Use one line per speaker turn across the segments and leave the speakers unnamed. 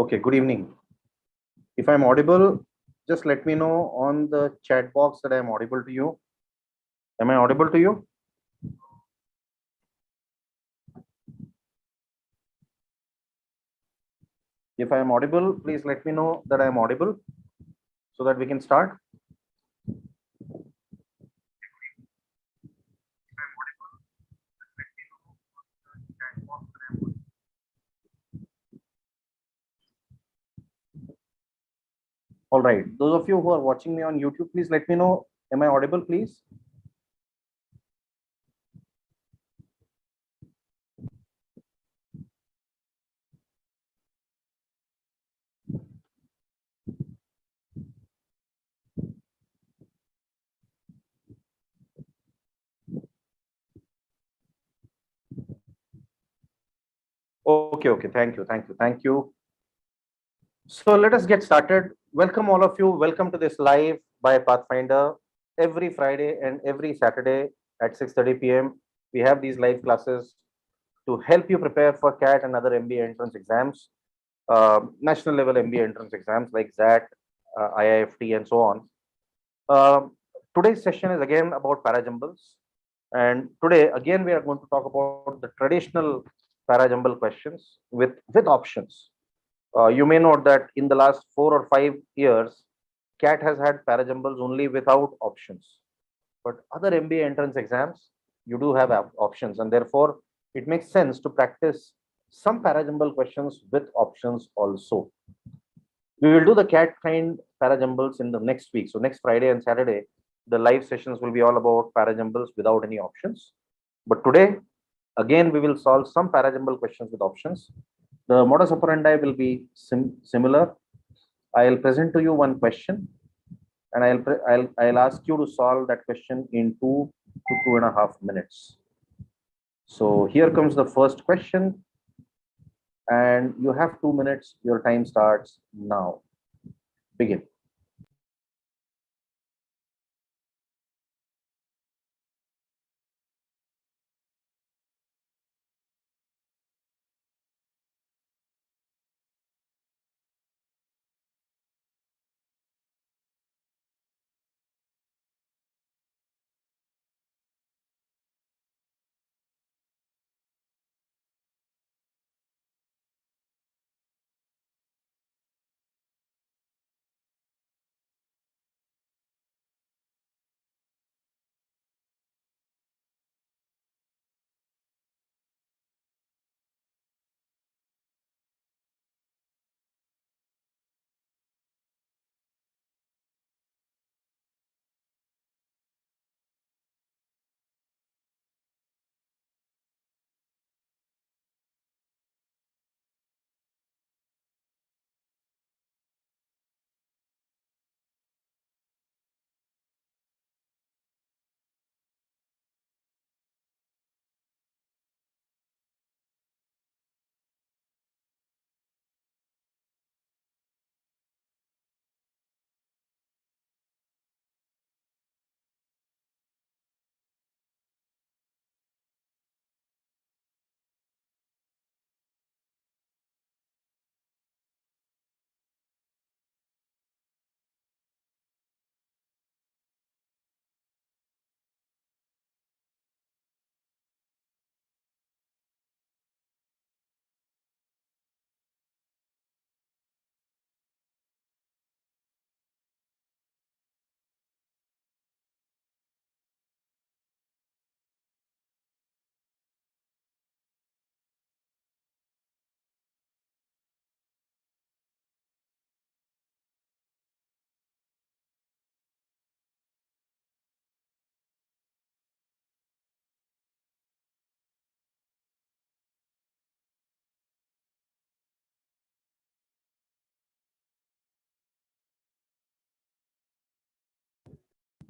Okay, good evening. If I'm audible, just let me know on the chat box that I'm audible to you. Am I audible to you? If I'm audible, please let me know that I'm audible so that we can start. All right. Those of you who are watching me on YouTube, please let me know. Am I audible, please? Okay. Thank you. So let us get started. Welcome all of you. Welcome to this live by Pathfinder. Every Friday and every Saturday at 6:30 p.m. We have these live classes to help you prepare for CAT and other MBA entrance exams, national level MBA entrance exams like ZAT, IIFT, and so on. Today's session is again about Parajumbles. And today, again, we are going to talk about the traditional Parajumble questions with options. You may note that in the last 4 or 5 years, CAT has had Parajumbles only without options. But other MBA entrance exams, you do have options, and therefore it makes sense to practice some Parajumble questions with options also. We will do the CAT kind Parajumbles in the next week. So next Friday and Saturday, the live sessions will be all about Parajumbles without any options. But today, again, we will solve some Parajumble questions with options. The modus operandi will be similar. I'll present to you one question, and I'll ask you to solve that question in 2 to 2.5 minutes. So here comes the first question, and you have 2 minutes. Your time starts now. Begin.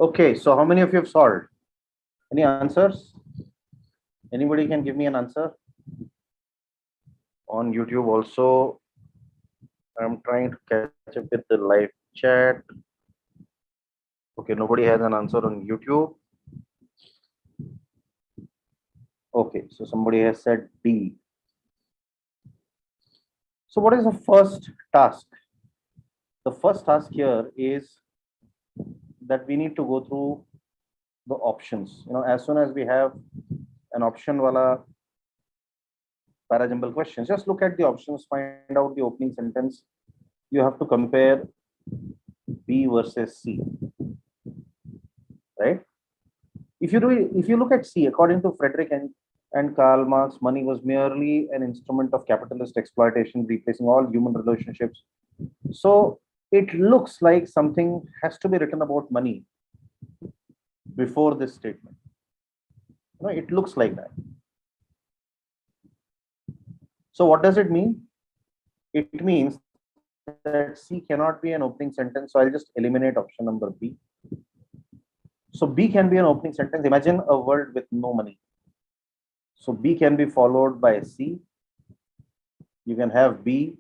Okay, so how many of you have solved? Any answers? Anybody can give me an answer? On YouTube also, I'm trying to catch up with the live chat. Okay, nobody has an answer on YouTube. Okay, so somebody has said D. So what is the first task? The first task here is that we need to go through the options. As soon as we have an option wala parajumble questions, just look at the options, find out the opening sentence. You have to compare B versus C, right? If you look at C, according to Frederick and Karl Marx, money was merely an instrument of capitalist exploitation, replacing all human relationships. So it looks like something has to be written about money before this statement. It looks like that. So what does it mean? It means that C cannot be an opening sentence. So I'll just eliminate option number B. So B can be an opening sentence. Imagine a world with no money. So B can be followed by C. You can have B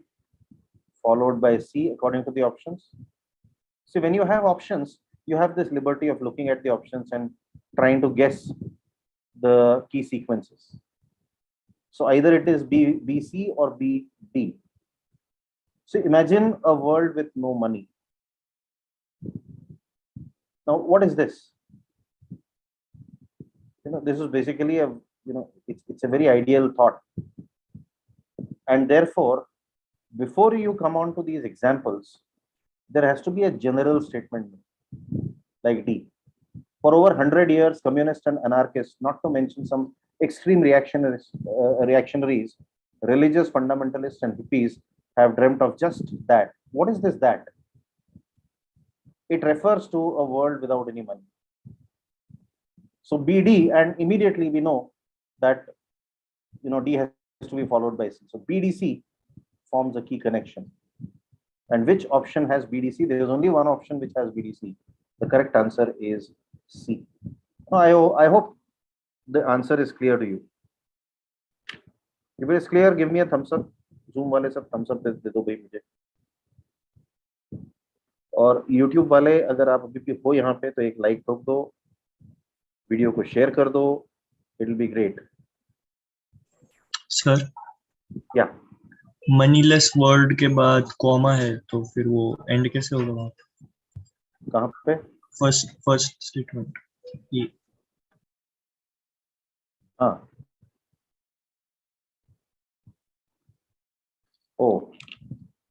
followed by C according to the options. See, when you have options, you have this liberty of looking at the options and trying to guess the key sequences. So either it is BC or BD. So imagine a world with no money. Now, what is this? This is basically it's a very ideal thought. And therefore, before you come on to these examples, there has to be a general statement like D. For over 100 years, communists and anarchists, not to mention some extreme reactionaries, religious fundamentalists and hippies have dreamt of just that. What is this that? It refers to a world without any money. So BD, and immediately we know that D has to be followed by C. So BDC forms a key connection. And which option has BDC? There is only one option which has BDC. The correct answer is C. I hope the answer is clear to you. If it is clear, give me a thumbs up. Zoom वाले सब thumbs up दे दो भाई मुझे. और YouTube वाले अगर आप अभी भी हो यहाँ पे तो एक लाइक ठोक दो, वीडियो को शेयर कर दो. It will be great.
Sir,
या
मनीलेस वर्ड के बाद कॉमा है तो फिर वो एंड कैसे होगा वहां पे?
कहाँ पे?
फर्स्ट स्टेटमेंट ये.
हाँ. Oh,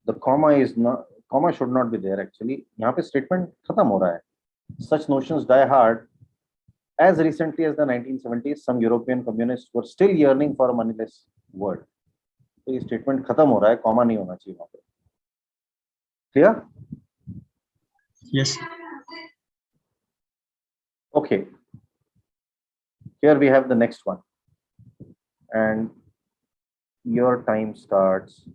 the comma should not be there actually. यहाँ पे statement खत्म हो रहा है. Such notions die hard. As recently as the 1970s, some European communists were still yearning for a moneyless world. तो ये statement खत्म हो रहा है, comma नहीं होना चाहिए वहाँ पे. Clear?
Yes.
Okay. Here we have the next one, and your time starts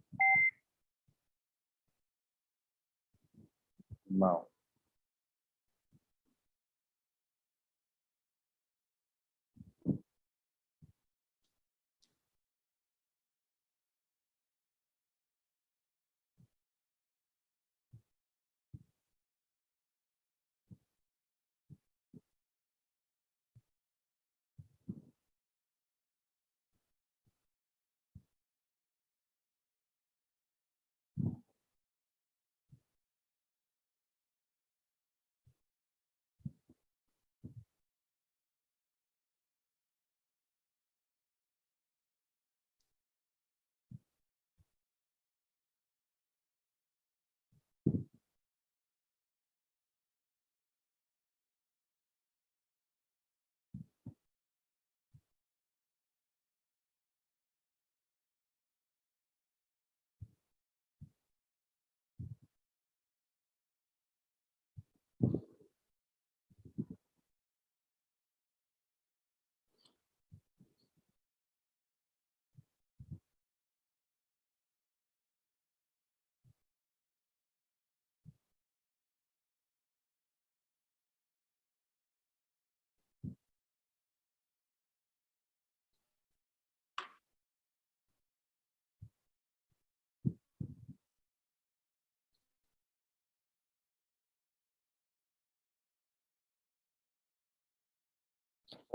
now.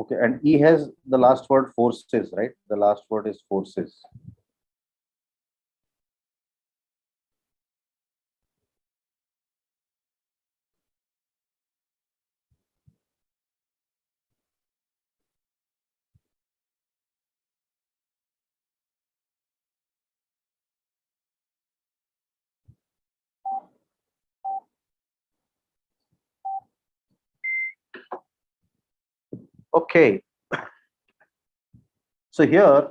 Okay, and E has the last word forces, right? The last word is forces. Okay. So here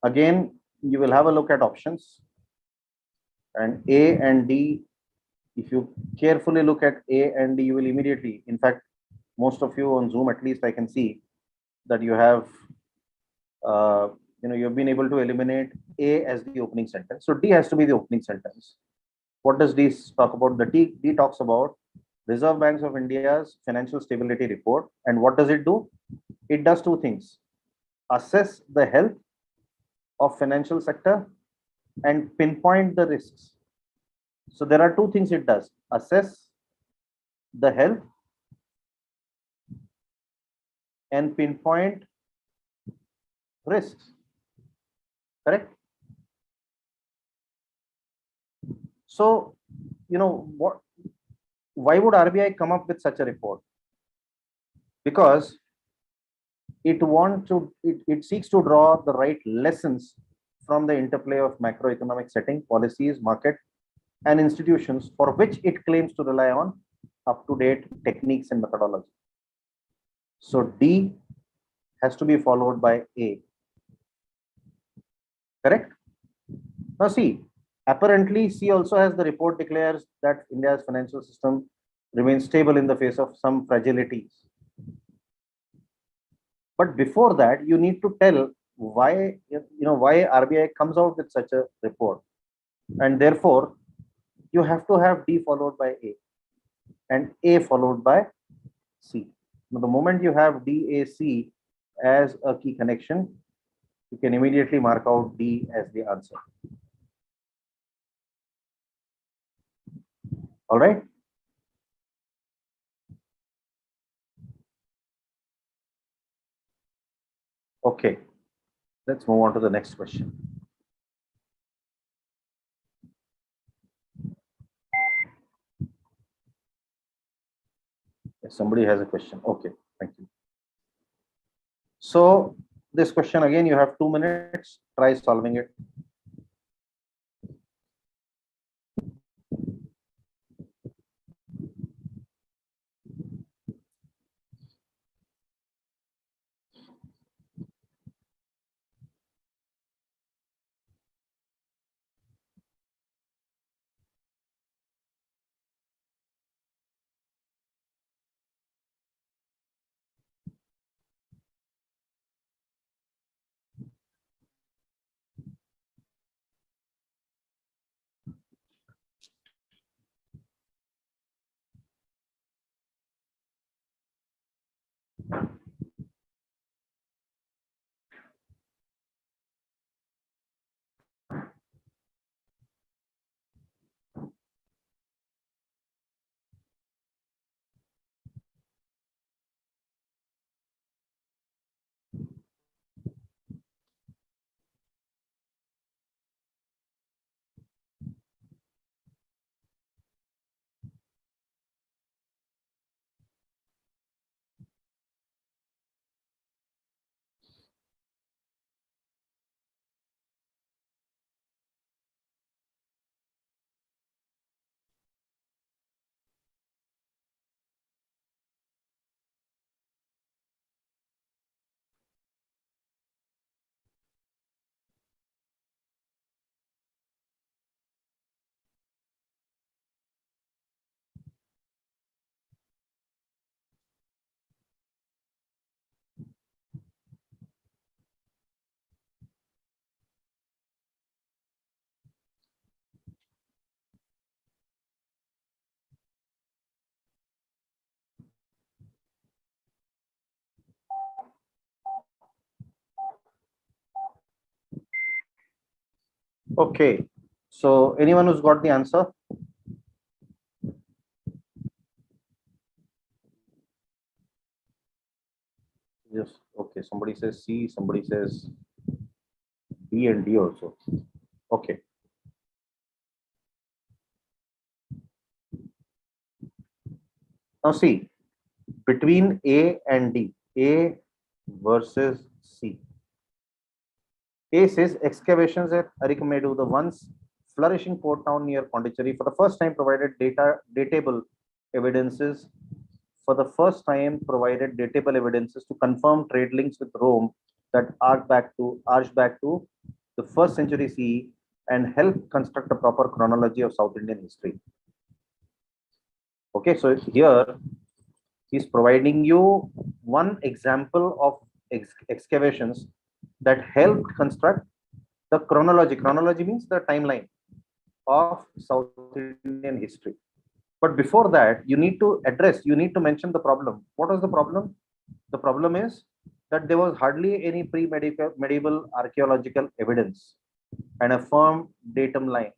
again, you will have a look at options, and A and D. If you carefully look at A and D, you will immediately, in fact, most of you on Zoom, at least I can see that you have, you've been able to eliminate A as the opening sentence. So D has to be the opening sentence. What does D talk about? The D talks about Reserve Banks of India's financial stability report. And what does it do? It does two things: assess the health of financial sector and pinpoint the risks. So there are two things it does: assess the health and pinpoint risks. Correct? So, what? Why would RBI come up with such a report? Because it seeks to draw the right lessons from the interplay of macroeconomic setting, policies, market, and institutions for which it claims to rely on up-to-date techniques and methodology. So D has to be followed by A. Correct? Now see, apparently C also has the report declares that India's financial system remains stable in the face of some fragilities. But before that, you need to tell why RBI comes out with such a report, and therefore you have to have D followed by A and A followed by C. Now, the moment you have DAC as a key connection, you can immediately mark out D as the answer. All right. Okay, let's move on to the next question. If somebody has a question. Okay, thank you. So this question again, you have 2 minutes. Try solving it. Okay, so anyone who's got the answer? Yes. Okay, somebody says C, somebody says B and D also. Okay. Now see, between A and D, A versus C. A says excavations at Arikamedu, the once flourishing port town near Pondicherry, for the first time provided datable evidences for the first time provided datable evidences to confirm trade links with Rome that arch back to the 1st century CE and help construct a proper chronology of South Indian history. Okay, so here he's providing you one example of excavations that helped construct the chronology. Chronology means the timeline of South Indian history. But before that, you need to mention the problem. What was the problem? The problem is that there was hardly any pre-medieval archaeological evidence and a firm datum line.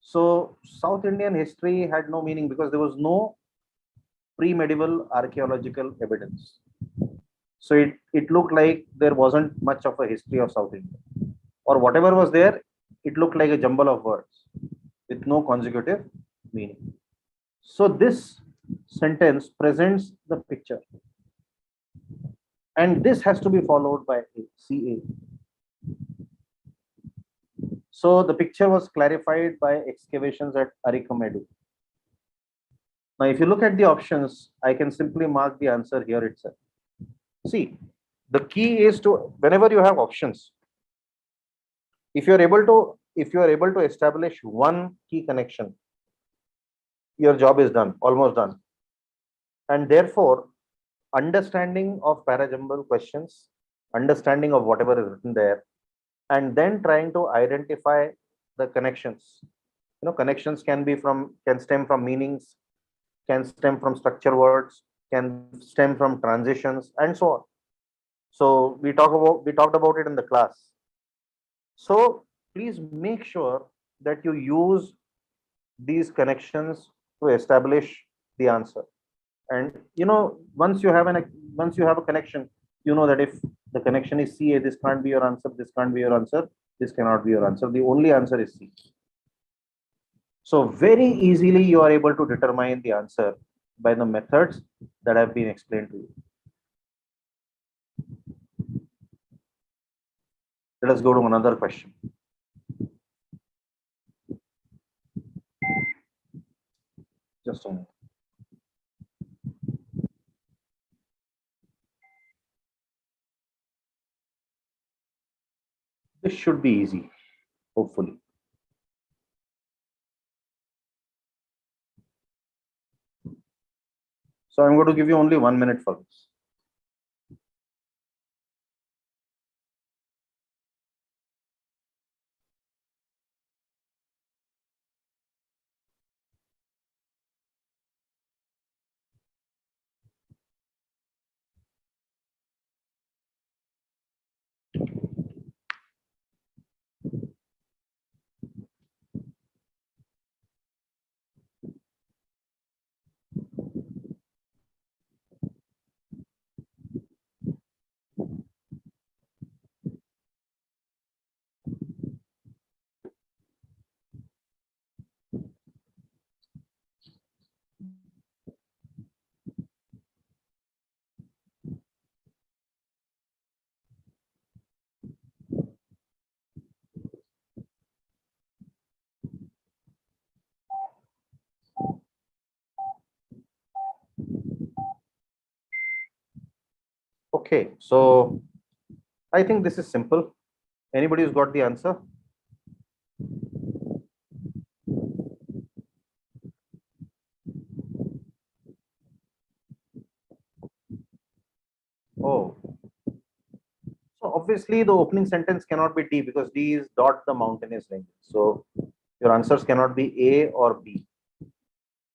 So South Indian history had no meaning because there was no pre-medieval archaeological evidence. So it looked like there wasn't much of a history of South India, or whatever was there, it looked like a jumble of words with no consecutive meaning. So this sentence presents the picture, and this has to be followed by CA. So the picture was clarified by excavations at Arikamedu. Now, if you look at the options, I can simply mark the answer here itself. See, the key is to, whenever you have options, if you are able to establish one key connection, your job is done, almost done. And therefore, understanding of parajumble questions, understanding of whatever is written there, and then trying to identify the connections. Connections can stem from meanings, can stem from structure words, can stem from transitions, and so on. So we talked about it in the class. So please make sure that you use these connections to establish the answer. And once you have a connection, that if the connection is CA, this can't be your answer, this can't be your answer, this cannot be your answer. The only answer is C. So very easily you are able to determine the answer by the methods that have been explained to you. Let us go to another question. Just a moment. This should be easy, hopefully. So I'm going to give you only 1 minute for this. Okay, so I think this is simple. Anybody who's got the answer? Oh, so obviously the opening sentence cannot be D because D is dot the mountainous ranges. So your answers cannot be A or B.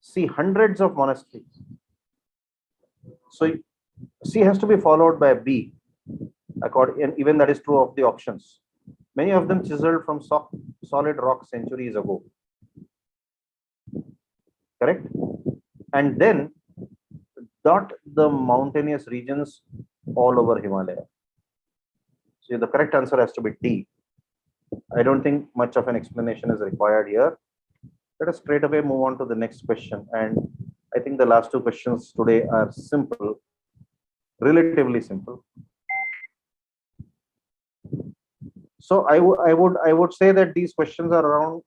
See, hundreds of monasteries. So C has to be followed by B. And even that is true of the options. Many of them chiseled from solid rock centuries ago. Correct? And then dot the mountainous regions all over Himalaya. So the correct answer has to be D. I don't think much of an explanation is required here. Let us straight away move on to the next question. And I think the last two questions today are simple, relatively simple. So I would say that these questions are around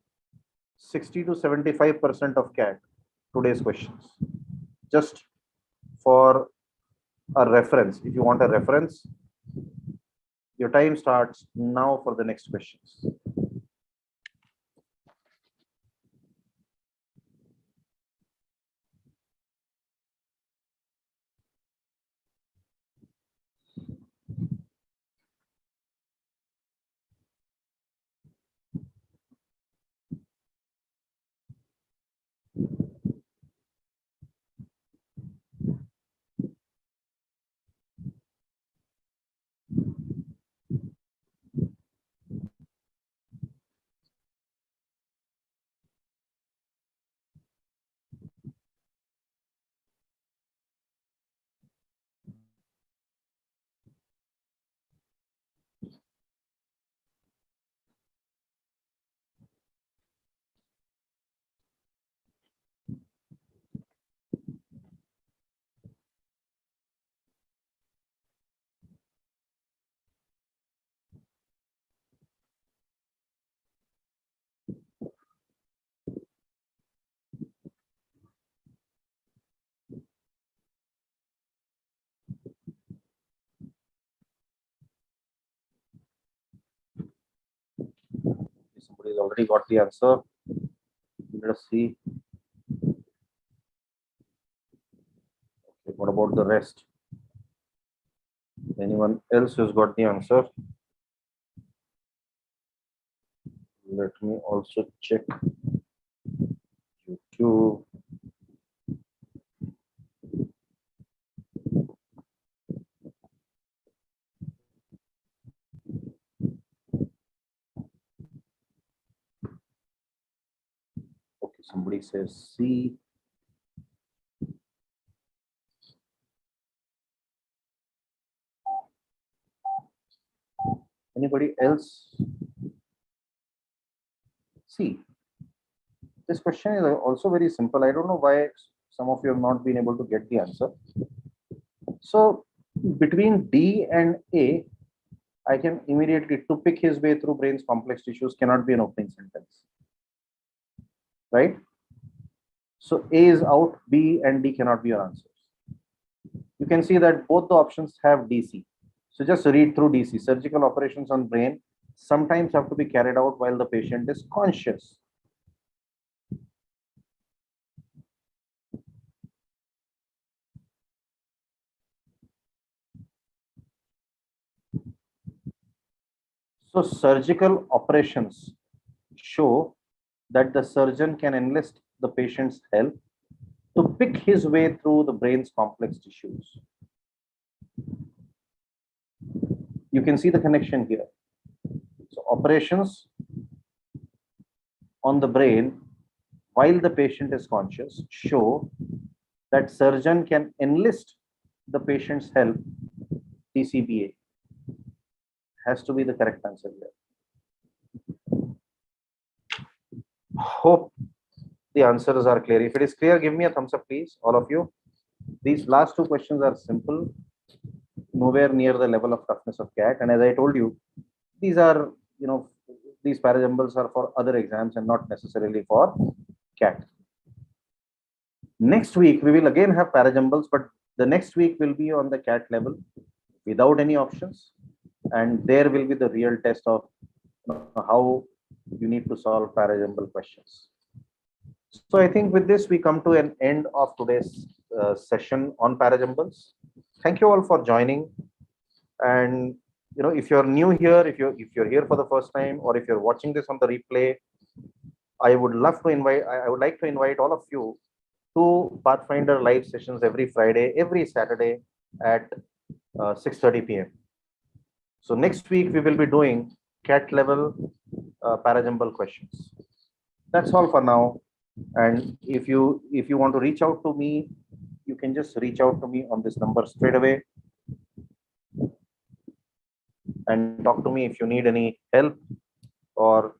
60 to 75% of CAT, today's questions. Just for a reference. If you want a reference, your time starts now for the next questions. Somebody's already got the answer. Let us see. Okay, what about the rest? Anyone else who's got the answer? Let me also check YouTube. Okay, somebody says C. Anybody else? See, this question is also very simple. I don't know why some of you have not been able to get the answer. So between D and A, I can immediately, to pick his way through brain's complex tissues cannot be an opening sentence, right? So A is out, B and D cannot be your answers. You can see that both the options have DC. So just read through DC. Surgical operations on brain sometimes have to be carried out while the patient is conscious. So surgical operations show that the surgeon can enlist the patient's help to pick his way through the brain's complex tissues. You can see the connection here. So operations on the brain while the patient is conscious show that surgeon can enlist the patient's help. TCBA has to be the correct answer here. Hope the answers are clear. If it is clear, give me a thumbs up, please, all of you. These last two questions are simple, nowhere near the level of toughness of CAT. And as I told you, these are, these Parajumbles are for other exams and not necessarily for CAT. Next week, we will again have Parajumbles, but the next week will be on the CAT level without any options. And there will be the real test of how you need to solve Parajumble questions. So I think with this, we come to an end of today's session on Parajumbles. Thank you all for joining. And if you're new here, if you're here for the first time, or if you're watching this on the replay, I would like to invite all of you to Pathfinder live sessions every Friday, every Saturday at 6:30 p.m. So next week we will be doing CAT level Parajumble questions. That's all for now. And if you want to reach out to me, you can just reach out to me on this number straight away and talk to me if you need any help, or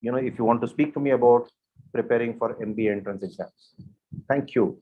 if you want to speak to me about preparing for MBA entrance exams. Thank you.